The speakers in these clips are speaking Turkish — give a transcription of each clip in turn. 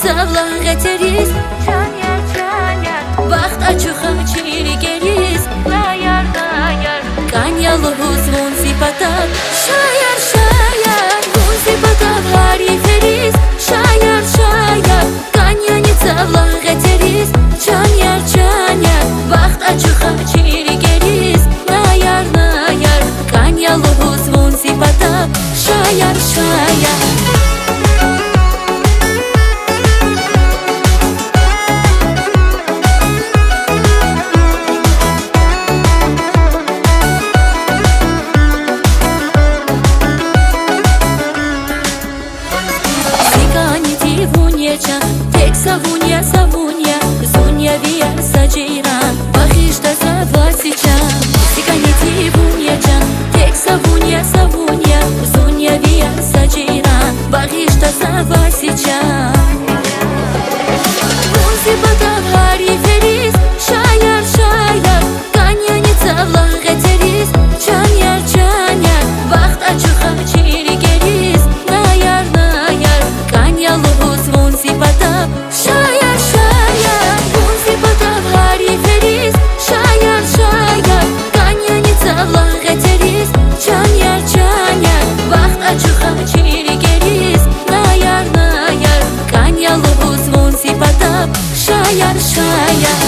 savla gətiriz Vaxt açıq çiri geriz Kanyalı huzvun zipatat Şayar şayar Hun zipatat hariferiz Şayar şayar Kanyani savla gətiriz Çanyar çanyar Vaxt açıq çiri geriz Nayar nayar Kanyalı huzvun zipatat Şayar şayar Tek savunya savunya Zunya via sajeiran Bahishta savasican Sikaneti vunyacan Tek savunya savunya Zunya via sajeiran Bahishta savasican Muzipata hariferiz Şayar şayar Kanyani savla gətiriz Çanyar çanyar Vaxt açıq çiri geriz Nayar nayar Kanyalı huzvun zipata Şayar şayar Hun zipata hariferiz Şayar şayar Kanyani savla gətiriz Çanyar çanyar Vaxt açıq çiri geriz Nayar nayar Kanyalı huzvun zipata Şayar şayar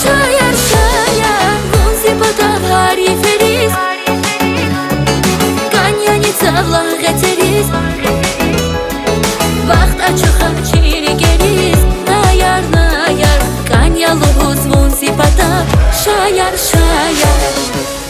Şayar şayar Hun zipata hariferiz Kanyani savla gətiriz Vaxt açıq çiri geriz Nayar nayar Kanyalı huzvun zipata Şayar şayar